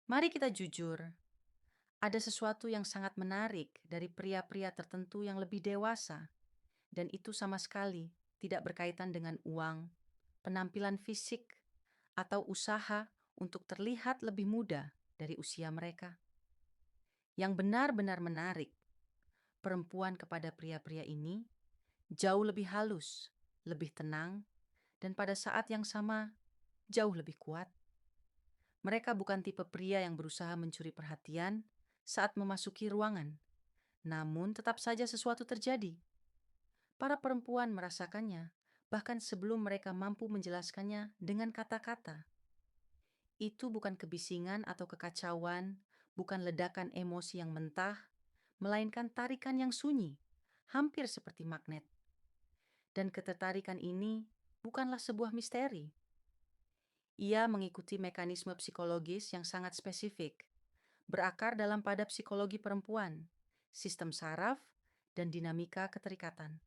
Mari kita jujur, ada sesuatu yang sangat menarik dari pria-pria tertentu yang lebih dewasa, dan itu sama sekali tidak berkaitan dengan uang, penampilan fisik, atau usaha untuk terlihat lebih muda dari usia mereka. Yang benar-benar menarik, perempuan kepada pria-pria ini jauh lebih halus, lebih tenang, dan pada saat yang sama jauh lebih kuat. Mereka bukan tipe pria yang berusaha mencuri perhatian saat memasuki ruangan, namun tetap saja sesuatu terjadi. Para perempuan merasakannya, bahkan sebelum mereka mampu menjelaskannya dengan kata-kata. Itu bukan kebisingan atau kekacauan, bukan ledakan emosi yang mentah, melainkan tarikan yang sunyi, hampir seperti magnet. Dan ketertarikan ini bukanlah sebuah misteri. Ia mengikuti mekanisme psikologis yang sangat spesifik, berakar dalam pada psikologi perempuan, sistem saraf, dan dinamika keterikatan.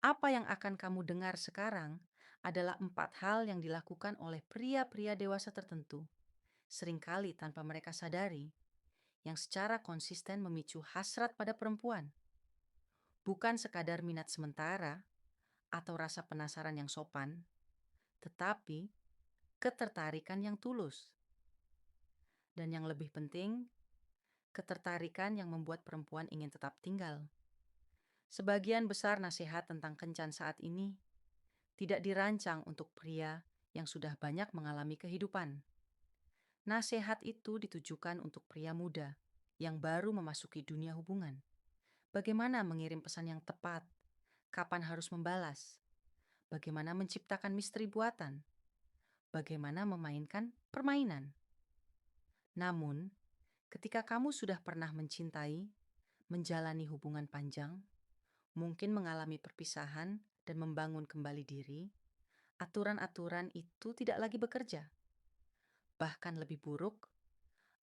Apa yang akan kamu dengar sekarang adalah 4 hal yang dilakukan oleh pria-pria dewasa tertentu, seringkali tanpa mereka sadari, yang secara konsisten memicu hasrat pada perempuan. Bukan sekadar minat sementara atau rasa penasaran yang sopan, tetapi ketertarikan yang tulus. Dan yang lebih penting, ketertarikan yang membuat perempuan ingin tetap tinggal. Sebagian besar nasihat tentang kencan saat ini tidak dirancang untuk pria yang sudah banyak mengalami kehidupan. Nasihat itu ditujukan untuk pria muda yang baru memasuki dunia hubungan. Bagaimana mengirim pesan yang tepat, kapan harus membalas, bagaimana menciptakan misteri buatan, bagaimana memainkan permainan. Namun, ketika kamu sudah pernah mencintai, menjalani hubungan panjang, mungkin mengalami perpisahan dan membangun kembali diri, aturan-aturan itu tidak lagi bekerja. Bahkan lebih buruk,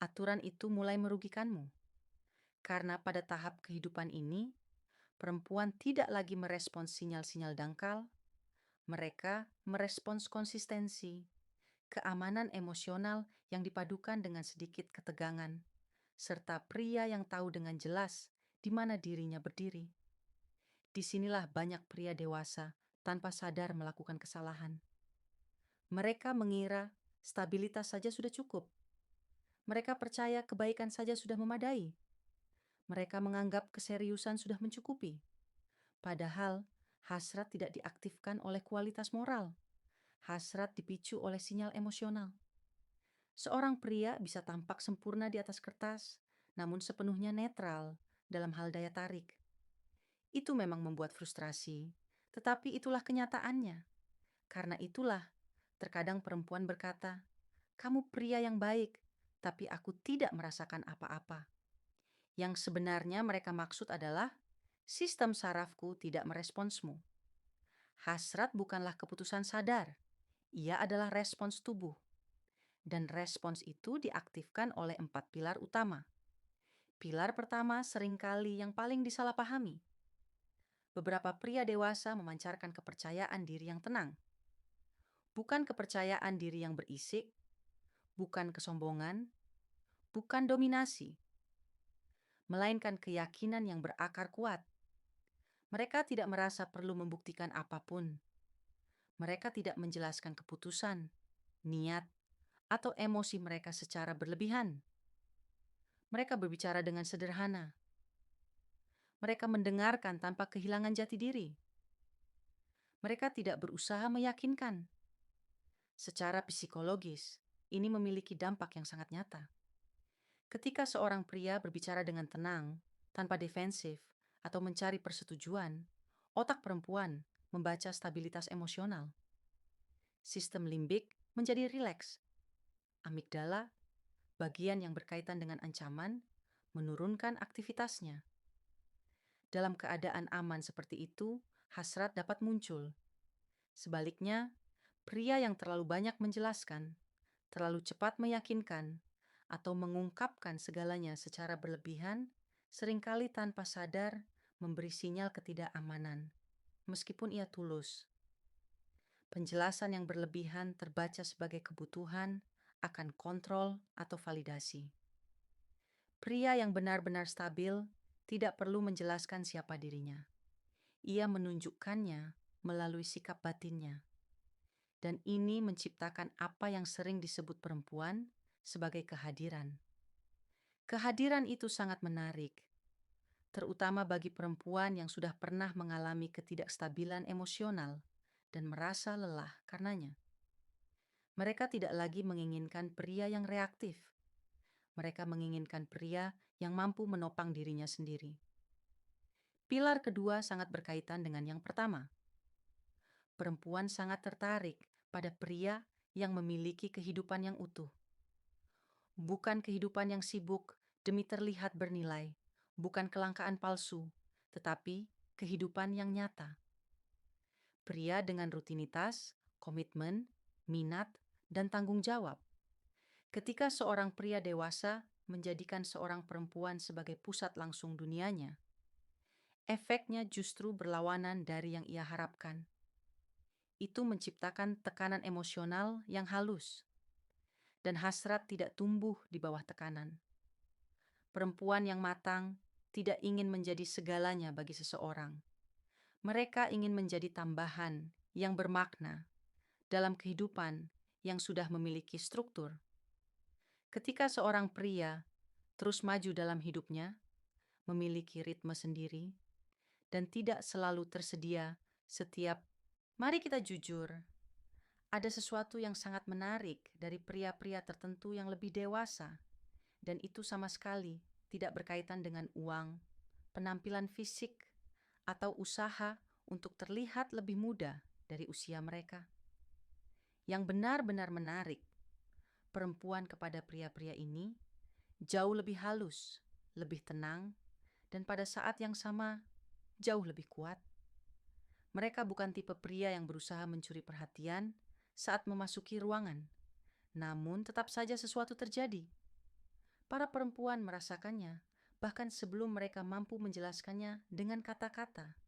aturan itu mulai merugikanmu. Karena pada tahap kehidupan ini, perempuan tidak lagi merespons sinyal-sinyal dangkal, mereka merespons konsistensi, keamanan emosional yang dipadukan dengan sedikit ketegangan, serta pria yang tahu dengan jelas di mana dirinya berdiri. Disinilah banyak pria dewasa tanpa sadar melakukan kesalahan. Mereka mengira stabilitas saja sudah cukup. Mereka percaya kebaikan saja sudah memadai. Mereka menganggap keseriusan sudah mencukupi. Padahal hasrat tidak diaktifkan oleh kualitas moral. Hasrat dipicu oleh sinyal emosional. Seorang pria bisa tampak sempurna di atas kertas, namun sepenuhnya netral dalam hal daya tarik. Itu memang membuat frustrasi, tetapi itulah kenyataannya. Karena itulah, terkadang perempuan berkata, "Kamu pria yang baik, tapi aku tidak merasakan apa-apa." Yang sebenarnya mereka maksud adalah, sistem sarafku tidak meresponsmu. Hasrat bukanlah keputusan sadar, ia adalah respons tubuh. Dan respons itu diaktifkan oleh 4 pilar utama. Pilar pertama seringkali yang paling disalahpahami. Beberapa pria dewasa memancarkan kepercayaan diri yang tenang. Bukan kepercayaan diri yang berisik, bukan kesombongan, bukan dominasi, melainkan keyakinan yang berakar kuat. Mereka tidak merasa perlu membuktikan apapun. Mereka tidak menjelaskan keputusan, niat, atau emosi mereka secara berlebihan. Mereka berbicara dengan sederhana. Mereka mendengarkan tanpa kehilangan jati diri. Mereka tidak berusaha meyakinkan. Secara psikologis, ini memiliki dampak yang sangat nyata. Ketika seorang pria berbicara dengan tenang, tanpa defensif, atau mencari persetujuan, otak perempuan membaca stabilitas emosional. Sistem limbik menjadi rileks. Amigdala, bagian yang berkaitan dengan ancaman, menurunkan aktivitasnya. Dalam keadaan aman seperti itu, hasrat dapat muncul. Sebaliknya, pria yang terlalu banyak menjelaskan, terlalu cepat meyakinkan, atau mengungkapkan segalanya secara berlebihan, seringkali tanpa sadar memberi sinyal ketidakamanan, meskipun ia tulus. Penjelasan yang berlebihan terbaca sebagai kebutuhan akan kontrol atau validasi. Pria yang benar-benar stabil tidak perlu menjelaskan siapa dirinya. Ia menunjukkannya melalui sikap batinnya. Dan ini menciptakan apa yang sering disebut perempuan sebagai kehadiran. Kehadiran itu sangat menarik, terutama bagi perempuan yang sudah pernah mengalami ketidakstabilan emosional dan merasa lelah karenanya. Mereka tidak lagi menginginkan pria yang reaktif. Mereka menginginkan pria yang mampu menopang dirinya sendiri. Pilar kedua sangat berkaitan dengan yang pertama. Perempuan sangat tertarik pada pria yang memiliki kehidupan yang utuh. Bukan kehidupan yang sibuk demi terlihat bernilai, bukan kelangkaan palsu, tetapi kehidupan yang nyata. Pria dengan rutinitas, komitmen, minat, dan tanggung jawab. Ketika seorang pria dewasa menjadikan seorang perempuan sebagai pusat langsung dunianya, efeknya justru berlawanan dari yang ia harapkan. Itu menciptakan tekanan emosional yang halus, dan hasrat tidak tumbuh di bawah tekanan. Perempuan yang matang tidak ingin menjadi segalanya bagi seseorang. Mereka ingin menjadi tambahan yang bermakna dalam kehidupan yang sudah memiliki struktur. Ketika seorang pria terus maju dalam hidupnya, memiliki ritme sendiri, dan tidak selalu tersedia setiap mari kita jujur, ada sesuatu yang sangat menarik dari pria-pria tertentu yang lebih dewasa, dan itu sama sekali tidak berkaitan dengan uang, penampilan fisik, atau usaha untuk terlihat lebih muda dari usia mereka. Yang benar-benar menarik, perempuan kepada pria-pria ini jauh lebih halus, lebih tenang, dan pada saat yang sama jauh lebih kuat. Mereka bukan tipe pria yang berusaha mencuri perhatian saat memasuki ruangan, namun tetap saja sesuatu terjadi. Para perempuan merasakannya, bahkan sebelum mereka mampu menjelaskannya dengan kata-kata.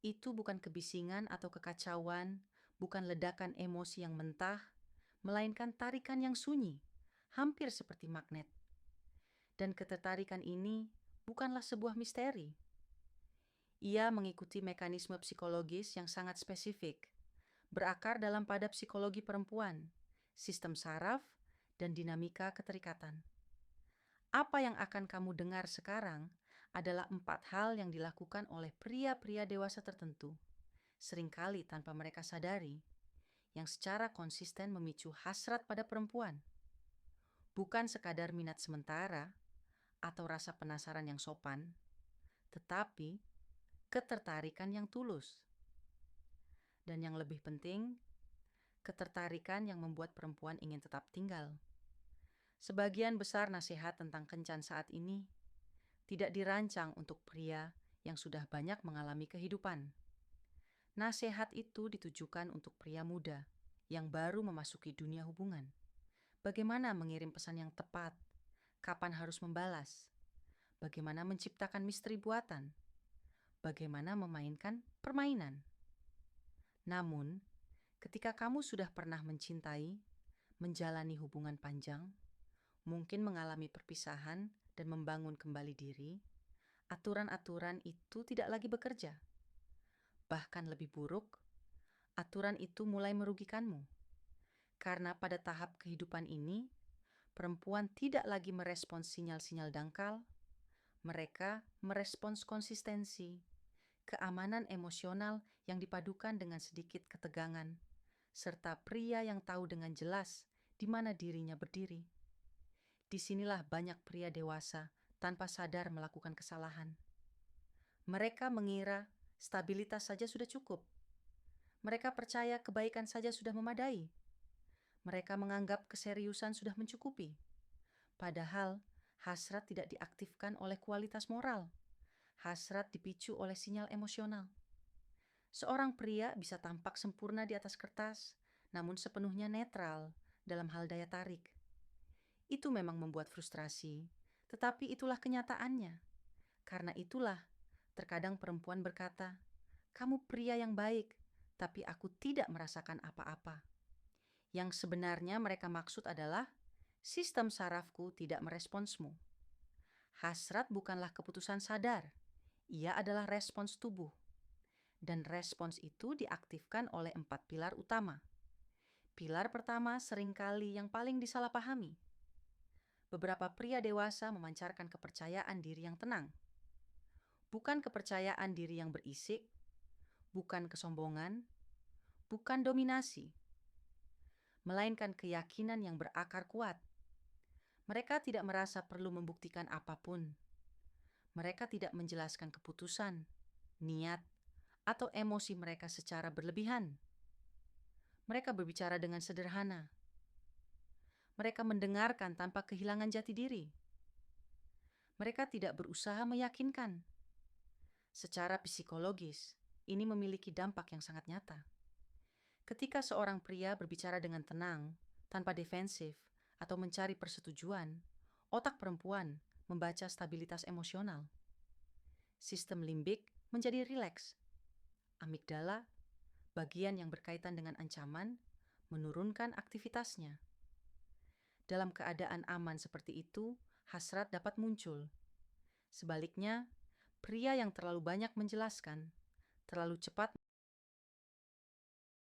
Itu bukan kebisingan atau kekacauan, bukan ledakan emosi yang mentah, melainkan tarikan yang sunyi, hampir seperti magnet. Dan ketertarikan ini bukanlah sebuah misteri. Ia mengikuti mekanisme psikologis yang sangat spesifik, berakar dalam pada psikologi perempuan, sistem saraf, dan dinamika keterikatan. Apa yang akan kamu dengar sekarang adalah 4 hal yang dilakukan oleh pria-pria dewasa tertentu, seringkali tanpa mereka sadari, yang secara konsisten memicu hasrat pada perempuan. Bukan sekadar minat sementara atau rasa penasaran yang sopan, tetapi ketertarikan yang tulus. Dan yang lebih penting, ketertarikan yang membuat perempuan ingin tetap tinggal. Sebagian besar nasihat tentang kencan saat ini tidak dirancang untuk pria yang sudah banyak mengalami kehidupan. Nasihat itu ditujukan untuk pria muda yang baru memasuki dunia hubungan. Bagaimana mengirim pesan yang tepat, kapan harus membalas, bagaimana menciptakan misteri buatan, bagaimana memainkan permainan. Namun, ketika kamu sudah pernah mencintai, menjalani hubungan panjang, mungkin mengalami perpisahan dan membangun kembali diri, aturan-aturan itu tidak lagi bekerja. Bahkan lebih buruk, aturan itu mulai merugikanmu. Karena pada tahap kehidupan ini, perempuan tidak lagi merespons sinyal-sinyal dangkal, mereka merespons konsistensi, keamanan emosional yang dipadukan dengan sedikit ketegangan, serta pria yang tahu dengan jelas di mana dirinya berdiri. Disinilah banyak pria dewasa tanpa sadar melakukan kesalahan. Mereka mengira stabilitas saja sudah cukup. Mereka percaya kebaikan saja sudah memadai. Mereka menganggap keseriusan sudah mencukupi. Padahal hasrat tidak diaktifkan oleh kualitas moral. Hasrat dipicu oleh sinyal emosional. Seorang pria bisa tampak sempurna di atas kertas, namun sepenuhnya netral dalam hal daya tarik. Itu memang membuat frustrasi, tetapi itulah kenyataannya. Karena itulah, terkadang perempuan berkata, "Kamu pria yang baik, tapi aku tidak merasakan apa-apa." Yang sebenarnya mereka maksud adalah sistem sarafku tidak meresponsmu. Hasrat bukanlah keputusan sadar, ia adalah respons tubuh. Dan respons itu diaktifkan oleh 4 pilar utama. Pilar pertama seringkali yang paling disalahpahami. Beberapa pria dewasa memancarkan kepercayaan diri yang tenang. Bukan kepercayaan diri yang berisik, bukan kesombongan, bukan dominasi, melainkan keyakinan yang berakar kuat. Mereka tidak merasa perlu membuktikan apapun. Mereka tidak menjelaskan keputusan, niat, atau emosi mereka secara berlebihan. Mereka berbicara dengan sederhana. Mereka mendengarkan tanpa kehilangan jati diri. Mereka tidak berusaha meyakinkan. Secara psikologis, ini memiliki dampak yang sangat nyata. Ketika seorang pria berbicara dengan tenang, tanpa defensif, atau mencari persetujuan, otak perempuan membaca stabilitas emosional. Sistem limbik menjadi rileks. Amigdala, bagian yang berkaitan dengan ancaman, menurunkan aktivitasnya. Dalam keadaan aman seperti itu, hasrat dapat muncul. Sebaliknya, pria yang terlalu banyak menjelaskan, terlalu cepat